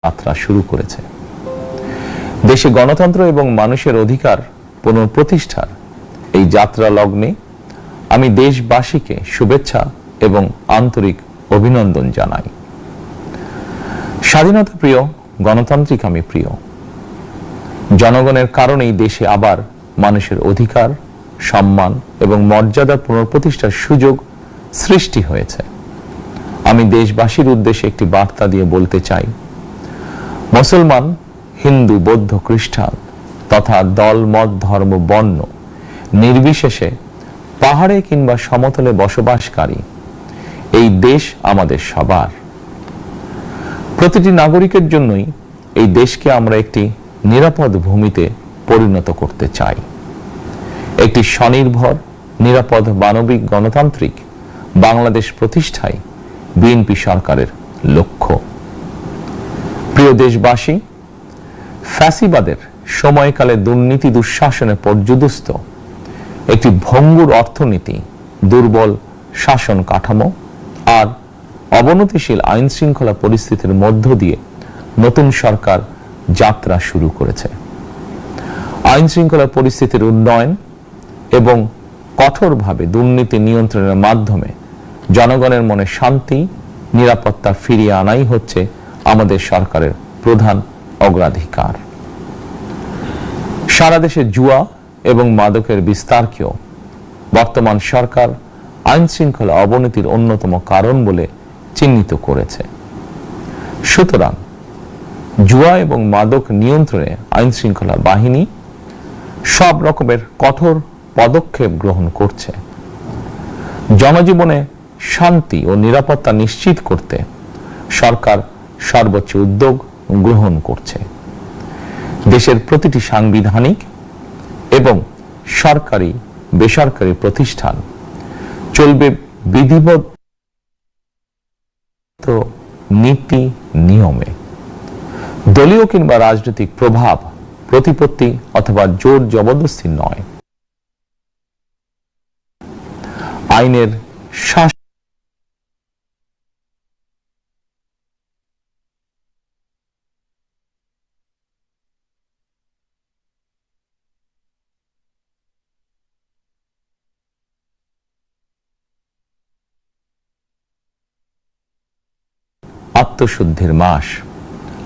যাত্রা শুরু করেছে। দেশে গণতন্ত্র এবং মানুষের অধিকার পুনঃপ্রতিষ্ঠার এই যাত্রা লগ্নে আমি দেশবাসীকে শুভেচ্ছা এবং আন্তরিক অভিনন্দন জানাই। স্বাধীনতা প্রিয়, গণতান্ত্রিক আমি প্রিয়। জনগণের কারণেই দেশে আবার মানুষের অধিকার, সম্মান এবং মর্যাদার পুনঃপ্রতিষ্ঠার সুযোগ সৃষ্টি হয়েছে। আমি দেশবাসীর উদ্দেশ্যে একটি বার্তা দিয়ে বলতে চাই, মুসলমান, হিন্দু, বৌদ্ধ, খ্রিস্টান তথা দল, মত, ধর্ম, বর্ণ নির্বিশেষে পাহাড়ে কিংবা সমতলে বসবাসকারী এই দেশ আমাদের সবার। প্রতিটি নাগরিকের জন্যই এই দেশকে আমরা একটি নিরাপদ ভূমিতে পরিণত করতে চাই। একটি স্বনির্ভর, নিরাপদ, মানবিক, গণতান্ত্রিক বাংলাদেশ প্রতিষ্ঠাই বিএনপি সরকারের লক্ষ্য। প্রিয় দেশবাসী, ফ্যাসিবাদের সময়কালে দুর্নীতি, দুঃশাসনে পর্যুদস্ত একটি ভঙ্গুর অর্থনীতি, দুর্বল শাসন কাঠামো আর অবনতিশীল আইন শৃঙ্খলা পরিস্থিতির মধ্য দিয়ে নতুন সরকার যাত্রা শুরু করেছে। আইন শৃঙ্খলা পরিস্থিতির উন্নয়ন এবং কঠোরভাবে দুর্নীতি নিয়ন্ত্রণের মাধ্যমে জনগণের মনে শান্তি, নিরাপত্তা ফিরিয়ে আনাই হচ্ছে আমাদের সরকারের প্রধান অগ্রাধিকার। সারা দেশে জুয়া এবং মাদকের বিস্তারকেও বর্তমান সরকার আইন শৃঙ্খলা অবনতির অন্যতম কারণ বলে চিহ্নিত করেছে। সুতরাং জুয়া এবং মাদক নিয়ন্ত্রণে আইন শৃঙ্খলা বাহিনী সব রকমের কঠোর পদক্ষেপ গ্রহণ করছে। জনজীবনে শান্তি ও নিরাপত্তা নিশ্চিত করতে সরকার সর্বোচ্চ উদ্যোগ গ্রহণ করছে। দেশের প্রতিটি সাংবিধানিক এবং সরকারি, বেসরকারি প্রতিষ্ঠান চলবে বিধিবদ্ধ নীতি নিয়মে। দলীয় কিংবা রাজনৈতিক প্রভাব, প্রতিপত্তি অথবা জোর জবরদস্তি নয়। আইনের শাসন আত্মশুদ্ধির মাস।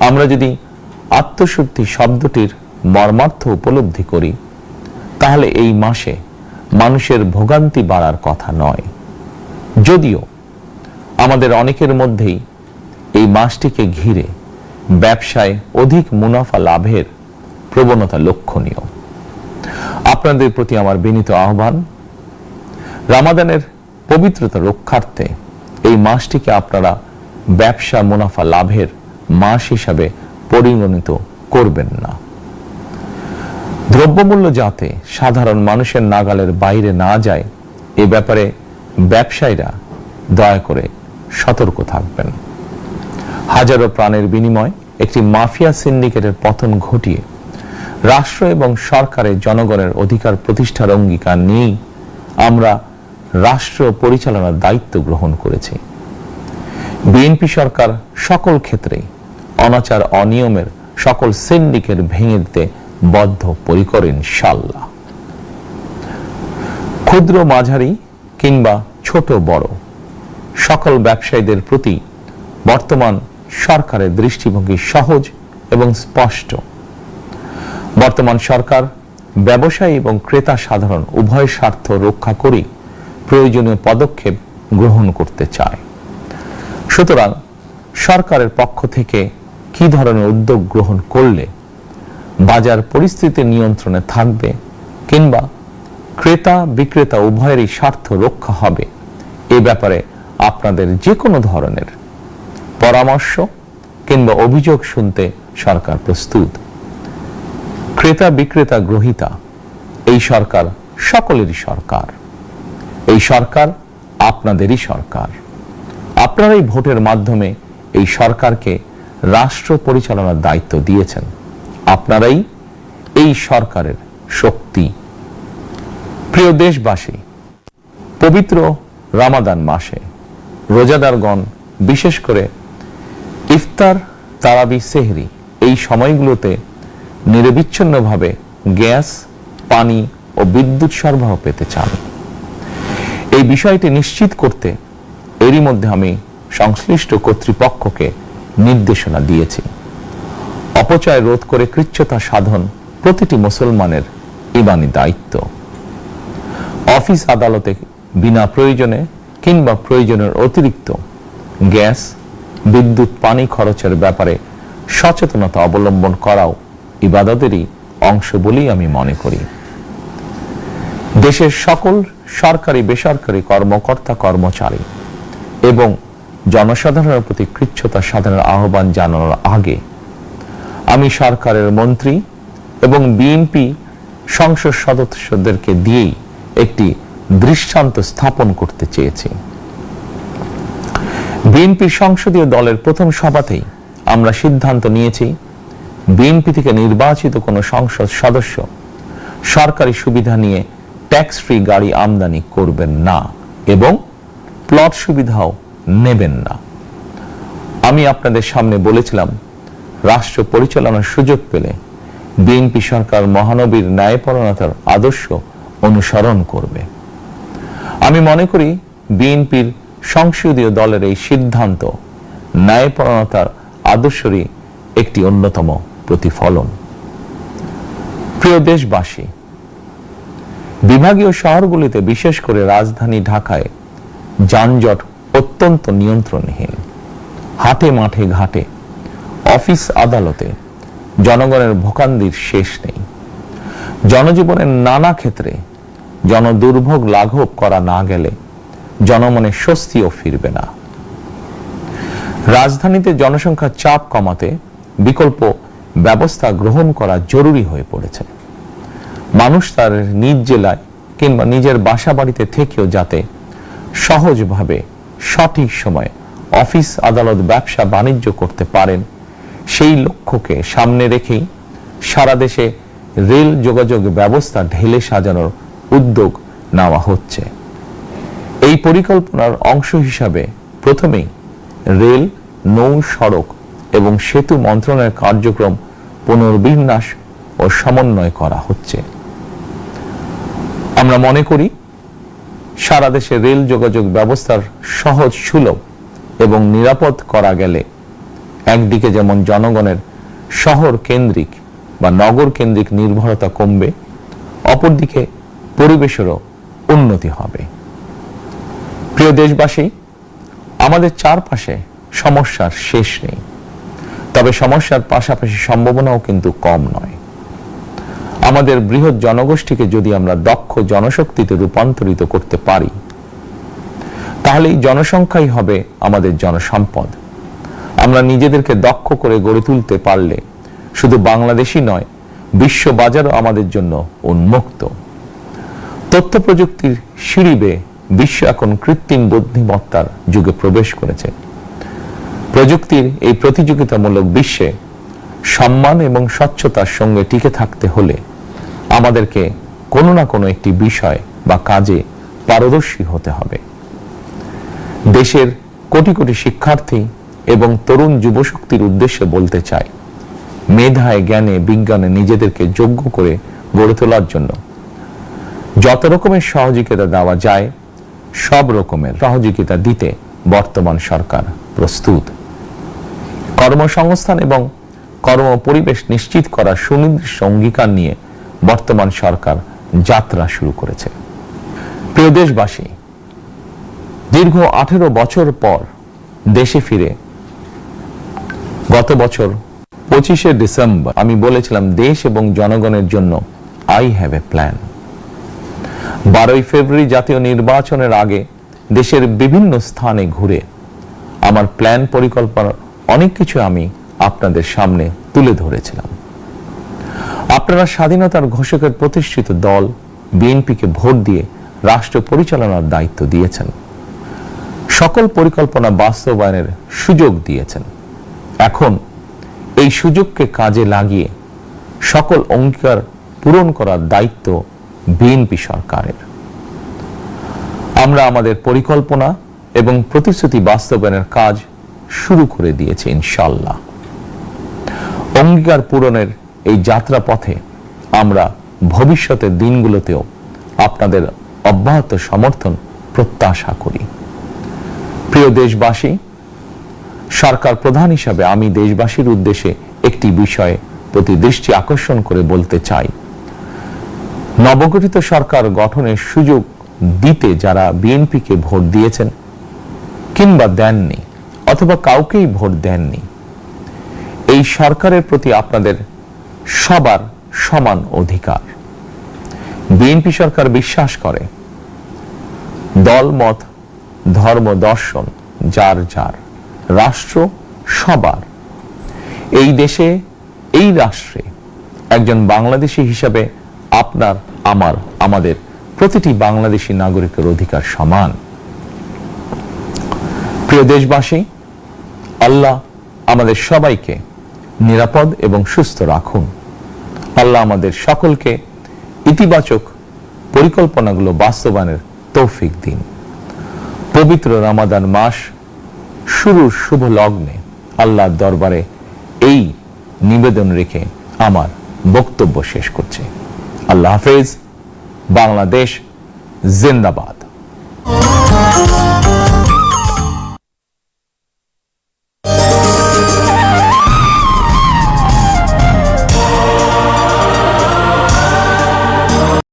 আমরা যদি আত্মশুদ্ধি শব্দটির মর্মার্থ উপলব্ধি করি, তাহলে এই মাসে মানুষের ভোগান্তি বাড়ার কথা নয়। যদিও আমাদের অনেকের মধ্যেই এই মাসটিকে ঘিরে ব্যবসায় অধিক মুনাফা লাভের প্রবণতা লক্ষণীয়। আপনাদের প্রতি আমার বিনীত আহ্বান, রমাদানের পবিত্রতা রক্ষার্থে এই মাসটিকে আপনারা ব্যবসা মুনাফা লাভের মাস হিসাবে পরিগণিত করবেন না। দ্রব্যমূল্য যাতে সাধারণ মানুষের নাগালের বাইরে না যায়, এ ব্যাপারে ব্যবসায়ীরা দয়া করে সতর্ক থাকবেন। হাজারো প্রাণের বিনিময় একটি মাফিয়া সিন্ডিকেটের পতন ঘটিয়ে রাষ্ট্র এবং সরকারের জনগণের অধিকার প্রতিষ্ঠার অঙ্গীকার নিয়েই আমরা রাষ্ট্র পরিচালনার দায়িত্ব গ্রহণ করেছি। বিএনপি সরকার সকল ক্ষেত্রে অনাচার, অনিয়মের সকল সিন্ডিকেট ভেঙে দিতে বদ্ধপরিকর ইনশাআল্লাহ। ক্ষুদ্র, মাঝারি কিংবা ছোট বড় সকল ব্যবসায়ীদের প্রতি বর্তমান সরকারের দৃষ্টিভঙ্গি সহজ এবং স্পষ্ট। বর্তমান সরকার ব্যবসায়ী এবং ক্রেতা সাধারণ উভয় স্বার্থ রক্ষা করে প্রয়োজনীয় পদক্ষেপ গ্রহণ করতে চায়। সুতরাং সরকারের পক্ষ থেকে কি ধরনের উদ্যোগ গ্রহণ করলে বাজার পরিস্থিতি নিয়ন্ত্রণে থাকবে কিংবা ক্রেতা বিক্রেতা উভয়েরই স্বার্থ রক্ষা হবে, এ ব্যাপারে আপনাদের যে কোনো ধরনের পরামর্শ কিংবা অভিযোগ শুনতে সরকার প্রস্তুত। ক্রেতা বিক্রেতা গ্রহীতা এই সরকার সকলেরই সরকার। এই সরকার আপনাদেরই সরকার। আপনারাই ভোটের মাধ্যমে এই সরকারকে রাষ্ট্র পরিচালনার দায়িত্ব দিয়েছেন। আপনারাই এই সরকারের শক্তি। প্রিয় দেশবাসী, পবিত্র রমাদান মাসে রোজাদারগণ বিশেষ করে ইফতার তারাবি, সেহরি এই সময়গুলোতে নিরবিচ্ছিন্নভাবে গ্যাস, পানি ও বিদ্যুৎ সরবরাহ পেতে চান। এই বিষয়টি নিশ্চিত করতে এরই মধ্যে আমি সংশ্লিষ্ট কর্তৃপক্ষকে নির্দেশনা দিয়েছি। অপচয় রোধ করে কৃচ্ছ্রতা সাধন প্রতিটি মুসলমানের ঈমানি দায়িত্ব। অফিস আদালতে বিনা প্রয়োজনে কিংবা প্রয়োজনের অতিরিক্ত গ্যাস, বিদ্যুৎ, পানি খরচের ব্যাপারে সচেতনতা অবলম্বন করাও ইবাদতেরই অংশ বলেই আমি মনে করি। দেশের সকল সরকারি বেসরকারি কর্মকর্তা কর্মচারী এবং জনসাধারণের প্রতি কৃচ্ছ্রতা সাধনের আহ্বান জানানোর আগে আমি সরকারের মন্ত্রী এবং বিএনপি সংসদ সদস্যদেরকে দিয়েই একটি দৃষ্টান্ত স্থাপন করতে চেয়েছি। বিএনপির সংসদীয় দলের প্রথম সভাতেই আমরা সিদ্ধান্ত নিয়েছি, বিএনপি থেকে নির্বাচিত কোন সংসদ সদস্য সরকারি সুবিধা নিয়ে ট্যাক্স ফ্রি গাড়ি আমদানি করবেন না এবং প্লট সুবিধাও নেবেন না। আমি আপনাদের সামনে বলেছিলাম, রাষ্ট্র পরিচালনার সুযোগ পেলে বিএনপি সরকার মহানবীর ন্যায়পরায়ণতার আদর্শ অনুসরণ করবে। আমি মনে করি বিএনপির সংসদীয় দলের এই সিদ্ধান্ত ন্যায়পরায়ণতার আদর্শেরই একটি অন্যতম প্রতিফলন। প্রিয় দেশবাসী, বিভাগীয় শহরগুলিতে বিশেষ করে রাজধানী ঢাকায় যানজট অত্যন্ত নিয়ন্ত্রণহীন। হাটে মাঠে ঘাটে, অফিস আদালতে জনগণের ভোগান্তির শেষ নেই। জনজীবনের নানা ক্ষেত্রে জনদুর্ভোগ লাঘব করা না গেলে জনমনে স্বস্তিও ফিরবে না। রাজধানীতে জনসংখ্যার চাপ কমাতে বিকল্প ব্যবস্থা গ্রহণ করা জরুরি হয়ে পড়েছে। মানুষ তার নিজ জেলায় কিংবা নিজের বাসা বাড়িতে থেকেও যাতে সহজভাবে সঠিক সময়ে অফিস, আদালত, ব্যবসা বাণিজ্য করতে পারেন, সেই লক্ষ্যকে সামনে রেখেই সারা দেশে রেল যোগাযোগ ব্যবস্থা ঢেলে সাজানোর উদ্যোগ নেওয়া হচ্ছে। এই পরিকল্পনার অংশ হিসাবে প্রথমেই রেল, নৌ, সড়ক এবং সেতু মন্ত্রণালয়ের কার্যক্রম পুনর্বিন্যাস ও সমন্বয় করা হচ্ছে। আমরা মনে করি সারা দেশে রেল যোগাযোগ ব্যবস্থার সহজ, সুলভ এবং নিরাপদ করা গেলে একদিকে যেমন জনগণের শহর কেন্দ্রিক বা নগর কেন্দ্রিক নির্ভরতা কমবে, অপরদিকে পরিবেশেরও উন্নতি হবে। প্রিয় দেশবাসী, আমাদের চারপাশে সমস্যার শেষ নেই, তবে সমস্যার পাশাপাশি সম্ভাবনাও কিন্তু কম নয়। আমাদের বৃহৎ জনগোষ্ঠীকে যদি আমরা দক্ষ জনশক্তিতে রূপান্তরিত করতে পারি, তাহলে এই জনসংখ্যাই হবে আমাদের জনসম্পদ। আমরা নিজেদেরকে দক্ষ করে গড়ে তুলতে পারলে শুধু বাংলাদেশই নয়, বিশ্ব বাজারও আমাদের জন্য উন্মুক্ত। তথ্য প্রযুক্তির সিঁড়ি বেয়ে বিশ্ব এখন কৃত্রিম বুদ্ধিমত্তার যুগে প্রবেশ করেছে। প্রযুক্তির এই প্রতিযোগিতামূলক বিশ্বে সম্মান এবং স্বচ্ছতার সঙ্গে টিকে থাকতে হলে আমাদেরকে কোনো না কোনো একটি বিষয় বা কাজে পারদর্শী হতে হবে। দেশের কোটি কোটি শিক্ষার্থী এবং তরুণ যুবশক্তির উদ্দেশ্যে বলতে চাই, মেধায়, জ্ঞানে, বিজ্ঞানে নিজেদেরকে যোগ্য করে গড়ে তোলার জন্য যত রকমের সহযোগিতা দেওয়া যায় সব রকমের সহযোগিতা দিতে বর্তমান সরকার প্রস্তুত। কর্মসংস্থান এবং কর্ম পরিবেশ নিশ্চিত করার সুনির্দিষ্ট অঙ্গীকার নিয়ে বর্তমান সরকার যাত্রা শুরু করেছে। প্রিয় দেশবাসী, দীর্ঘ 18 বছর পর দেশে ফিরে গত বছর 25শে ডিসেম্বর আমি বলেছিলাম, দেশ এবং জনগণের জন্য আই হ্যাভ এ প্ল্যান। 12ই ফেব্রুয়ারি জাতীয় নির্বাচনের আগে দেশের বিভিন্ন স্থানে ঘুরে আমার প্ল্যান, পরিকল্পনার অনেক কিছু আমি আপনাদের সামনে তুলে ধরেছিলাম। আপনারা স্বাধীনতার ঘোষকের প্রতিষ্ঠিত দল বিএনপিকে ভোট দিয়ে রাষ্ট্র পরিচালনার দায়িত্ব দিয়েছেন, সকল পরিকল্পনা বাস্তবায়নের সুযোগ দিয়েছেন। এখন এই সুযোগকে কাজে লাগিয়ে সকল অঙ্গীকার পূরণ করার দায়িত্ব বিএনপি সরকারের। আমরা আমাদের পরিকল্পনা এবং প্রতিশ্রুতি বাস্তবায়নের কাজ শুরু করে দিয়েছি ইনশাআল্লাহ। অঙ্গীকার পূরণের এই যাত্রা পথে আমরা ভবিষ্যতের দিনগুলোতেও আপনাদের অব্যাহত সমর্থন প্রত্যাশা করি। প্রিয় দেশবাসী, সরকার প্রধান হিসাবে আমি দেশবাসীর উদ্দেশ্যে একটি বিষয়ে প্রতি দৃষ্টি আকর্ষণ করে বলতে চাই। নবগঠিত সরকার গঠনের সুযোগ দিতে যারা বিএনপিকে ভোট দিয়েছেন কিংবা দেননি অথবা কাউকেই ভোট দেননি, এই সরকারের প্রতি আপনাদের সবার সমান অধিকার। বিএনপি সরকার বিশ্বাস করে দল মত ধর্ম দর্শন যার যার, রাষ্ট্র সবার। এই দেশে এই রাষ্ট্রে একজন বাংলাদেশী হিসাবে আপনার আমার আমাদের প্রতিটি বাংলাদেশী নাগরিকের অধিকার সমান। প্রিয় দেশবাসী, আল্লাহ আমাদের সবাইকে নিরাপদ এবং সুস্থ রাখুন। আল্লাহ আমাদের সকলকে ইতিবাচক পরিকল্পনাগুলো বাস্তবায়নের তৌফিক দিন। পবিত্র রমাদান মাস শুরুর শুভ লগ্নে আল্লাহর দরবারে এই নিবেদন রেখে আমার বক্তব্য শেষ করছি। আল্লাহ হাফেজ। বাংলাদেশ জিন্দাবাদ।